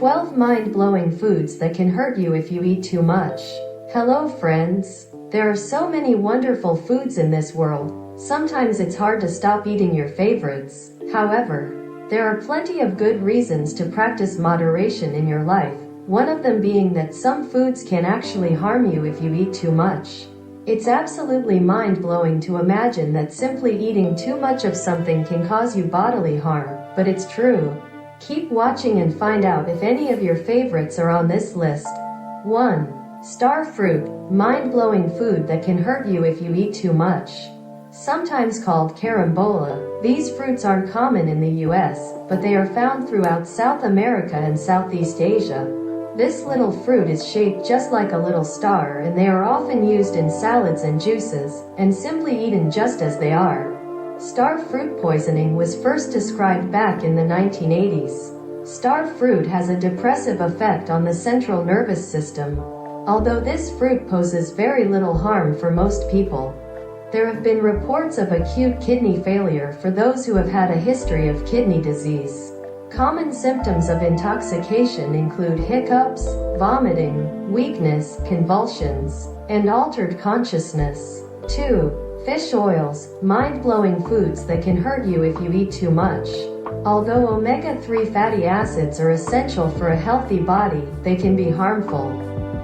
12 mind-blowing foods that can hurt you if you eat too much. Hello friends. There are so many wonderful foods in this world. Sometimes it's hard to stop eating your favorites. However, there are plenty of good reasons to practice moderation in your life. One of them being that some foods can actually harm you if you eat too much. It's absolutely mind-blowing to imagine that simply eating too much of something can cause you bodily harm, but it's true. Keep watching and find out if any of your favorites are on this list. 1. Star fruit, mind-blowing food that can hurt you if you eat too much. Sometimes called carambola, these fruits aren't common in the US, but they are found throughout South America and Southeast Asia. This little fruit is shaped just like a little star, and they are often used in salads and juices, and simply eaten just as they are. Star fruit poisoning was first described back in the 1980s. Star fruit has a depressive effect on the central nervous system. Although this fruit poses very little harm for most people, there have been reports of acute kidney failure for those who have had a history of kidney disease. Common symptoms of intoxication include hiccups, vomiting, weakness, convulsions, and altered consciousness. 2. Fish oils, mind-blowing foods that can hurt you if you eat too much. Although omega-3 fatty acids are essential for a healthy body, they can be harmful.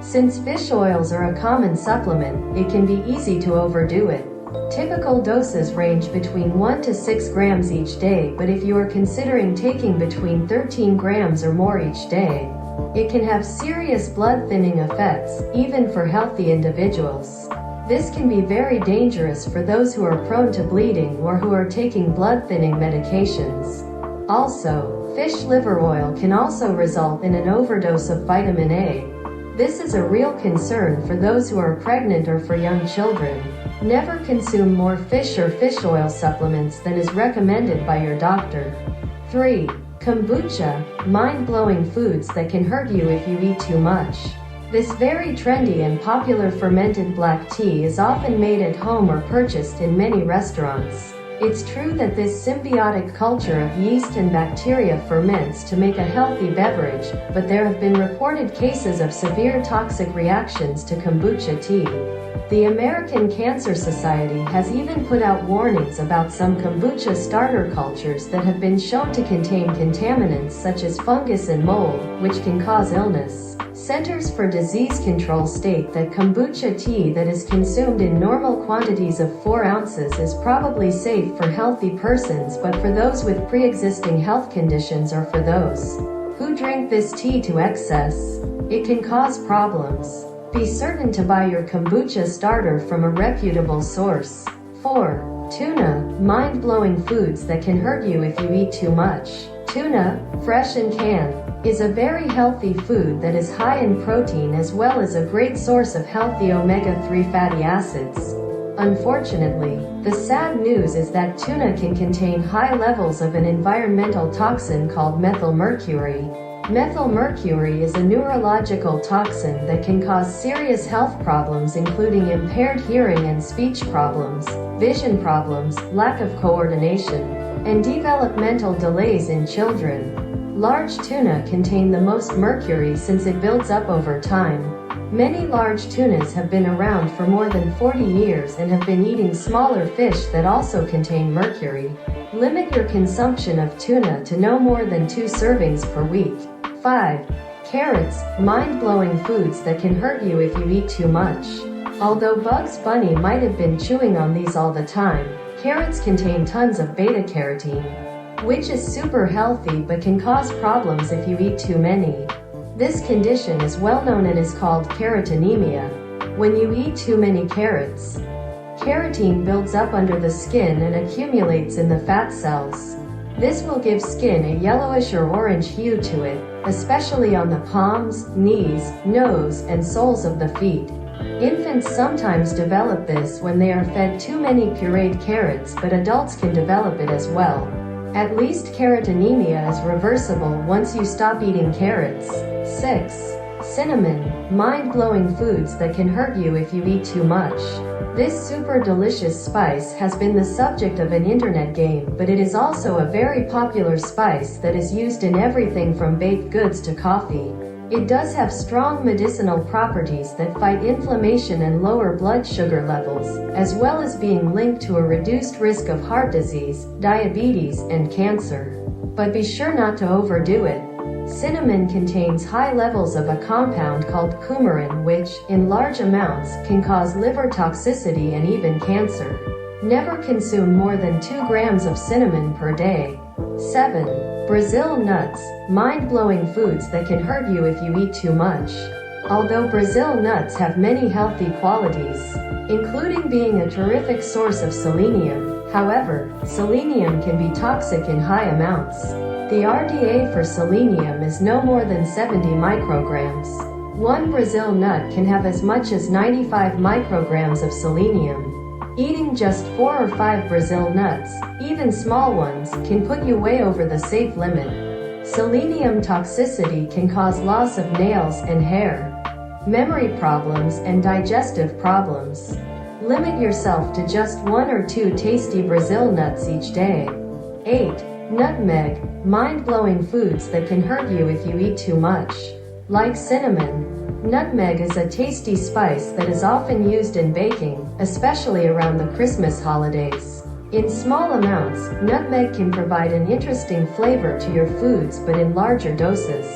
Since fish oils are a common supplement, it can be easy to overdo it. Typical doses range between 1 to 6 grams each day, but if you are considering taking between 13 grams or more each day, it can have serious blood-thinning effects, even for healthy individuals. This can be very dangerous for those who are prone to bleeding or who are taking blood-thinning medications. Also, fish liver oil can also result in an overdose of vitamin A. This is a real concern for those who are pregnant or for young children. Never consume more fish or fish oil supplements than is recommended by your doctor. 3. Kombucha, mind-blowing foods that can hurt you if you eat too much. This very trendy and popular fermented black tea is often made at home or purchased in many restaurants. It's true that this symbiotic culture of yeast and bacteria ferments to make a healthy beverage, but there have been reported cases of severe toxic reactions to kombucha tea. The American Cancer Society has even put out warnings about some kombucha starter cultures that have been shown to contain contaminants such as fungus and mold, which can cause illness. Centers for Disease Control state that kombucha tea that is consumed in normal quantities of 4 ounces is probably safe for healthy persons, but for those with pre-existing health conditions or for those who drink this tea to excess, it can cause problems. Be certain to buy your kombucha starter from a reputable source. 4. Tuna, mind-blowing foods that can hurt you if you eat too much. Tuna, fresh and canned, is a very healthy food that is high in protein as well as a great source of healthy omega-3 fatty acids. Unfortunately, the sad news is that tuna can contain high levels of an environmental toxin called methylmercury. Methylmercury is a neurological toxin that can cause serious health problems including impaired hearing and speech problems, vision problems, lack of coordination, and developmental delays in children. Large tuna contain the most mercury since it builds up over time. Many large tunas have been around for more than 40 years and have been eating smaller fish that also contain mercury. Limit your consumption of tuna to no more than 2 servings per week. 5. Carrots, mind-blowing foods that can hurt you if you eat too much. Although Bugs Bunny might have been chewing on these all the time, carrots contain tons of beta-carotene, which is super healthy but can cause problems if you eat too many. This condition is well known and is called carotenemia. When you eat too many carrots, carotene builds up under the skin and accumulates in the fat cells. This will give skin a yellowish or orange hue to it, especially on the palms, knees, nose, and soles of the feet. Infants sometimes develop this when they are fed too many pureed carrots, but adults can develop it as well. At least carotenemia is reversible once you stop eating carrots. 6. Cinnamon, mind-blowing foods that can hurt you if you eat too much. This super delicious spice has been the subject of an internet game, but it is also a very popular spice that is used in everything from baked goods to coffee. It does have strong medicinal properties that fight inflammation and lower blood sugar levels, as well as being linked to a reduced risk of heart disease, diabetes, and cancer. But be sure not to overdo it. Cinnamon contains high levels of a compound called coumarin, which, in large amounts, can cause liver toxicity and even cancer. Never consume more than 2 grams of cinnamon per day. 7. Brazil nuts, mind-blowing foods that can hurt you if you eat too much. Although Brazil nuts have many healthy qualities, including being a terrific source of selenium, however, selenium can be toxic in high amounts. The RDA for selenium is no more than 70 micrograms. One Brazil nut can have as much as 95 micrograms of selenium. Eating just 4 or 5 Brazil nuts, even small ones, can put you way over the safe limit. Selenium toxicity can cause loss of nails and hair, memory problems, and digestive problems. Limit yourself to just 1 or 2 tasty Brazil nuts each day. 8. Nutmeg, mind-blowing foods that can hurt you if you eat too much. Like cinnamon, nutmeg is a tasty spice that is often used in baking, especially around the Christmas holidays. In small amounts, nutmeg can provide an interesting flavor to your foods, but in larger doses.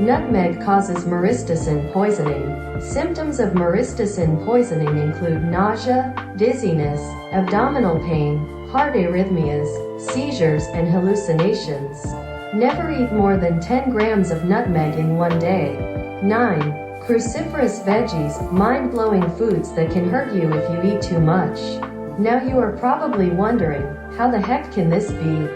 Nutmeg causes myristicin poisoning. Symptoms of myristicin poisoning include nausea, dizziness, abdominal pain, heart arrhythmias, seizures, and hallucinations. Never eat more than 10 grams of nutmeg in one day. 9. Cruciferous veggies, mind-blowing foods that can hurt you if you eat too much. Now you are probably wondering, how the heck can this be?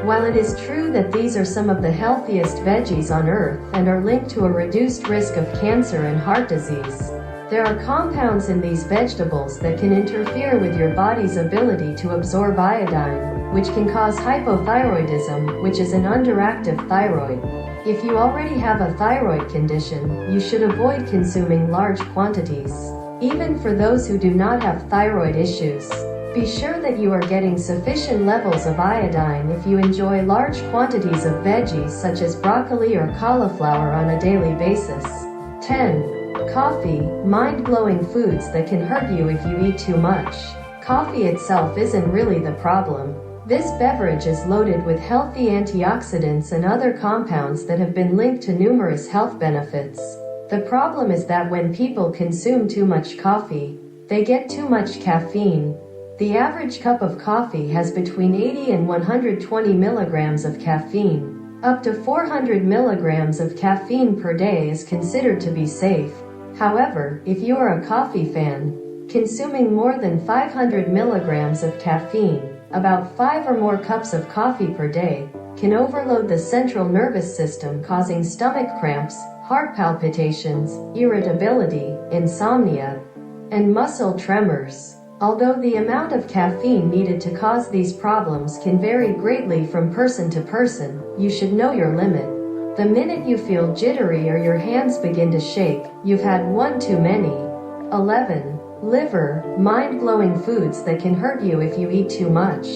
While it is true that these are some of the healthiest veggies on earth and are linked to a reduced risk of cancer and heart disease, there are compounds in these vegetables that can interfere with your body's ability to absorb iodine, which can cause hypothyroidism, which is an underactive thyroid. If you already have a thyroid condition, you should avoid consuming large quantities, even for those who do not have thyroid issues. Be sure that you are getting sufficient levels of iodine if you enjoy large quantities of veggies such as broccoli or cauliflower on a daily basis. 10. Coffee, mind-blowing foods that can hurt you if you eat too much. Coffee itself isn't really the problem. This beverage is loaded with healthy antioxidants and other compounds that have been linked to numerous health benefits. The problem is that when people consume too much coffee, they get too much caffeine. The average cup of coffee has between 80 and 120 milligrams of caffeine. Up to 400 milligrams of caffeine per day is considered to be safe. However, if you are a coffee fan, consuming more than 500 milligrams of caffeine, about 5 or more cups of coffee per day, can overload the central nervous system, causing stomach cramps, heart palpitations, irritability, insomnia, and muscle tremors. Although the amount of caffeine needed to cause these problems can vary greatly from person to person, you should know your limit. The minute you feel jittery or your hands begin to shake, you've had one too many. 11. Liver, mind-blowing foods that can hurt you if you eat too much.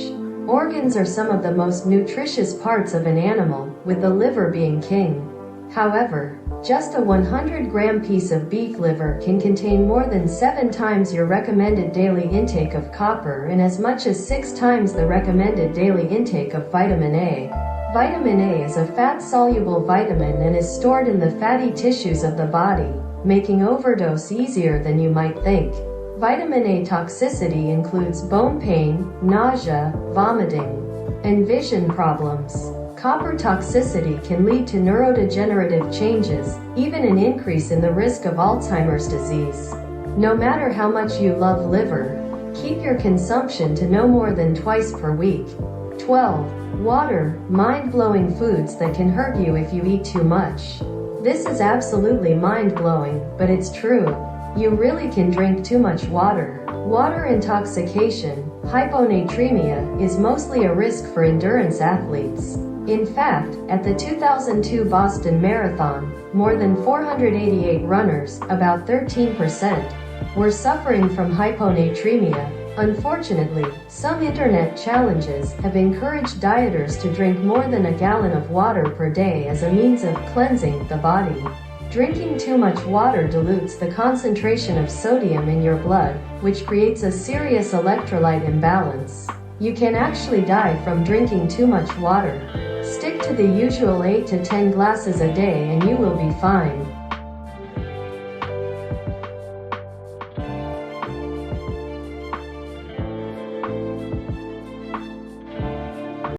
Organs are some of the most nutritious parts of an animal, with the liver being king. However, just a 100-gram piece of beef liver can contain more than 7 times your recommended daily intake of copper and as much as 6 times the recommended daily intake of vitamin A. Vitamin A is a fat-soluble vitamin and is stored in the fatty tissues of the body, making overdose easier than you might think. Vitamin A toxicity includes bone pain, nausea, vomiting, and vision problems. Copper toxicity can lead to neurodegenerative changes, even an increase in the risk of Alzheimer's disease. No matter how much you love liver, keep your consumption to no more than twice per week. 12. Water, mind-blowing foods that can hurt you if you eat too much. This is absolutely mind-blowing, but it's true. You really can drink too much water. Water intoxication, hyponatremia, is mostly a risk for endurance athletes. In fact, at the 2002 Boston Marathon, more than 488 runners, about 13%, were suffering from hyponatremia. Unfortunately, some internet challenges have encouraged dieters to drink more than a gallon of water per day as a means of cleansing the body. Drinking too much water dilutes the concentration of sodium in your blood, which creates a serious electrolyte imbalance. You can actually die from drinking too much water. Stick to the usual 8 to 10 glasses a day and you will be fine.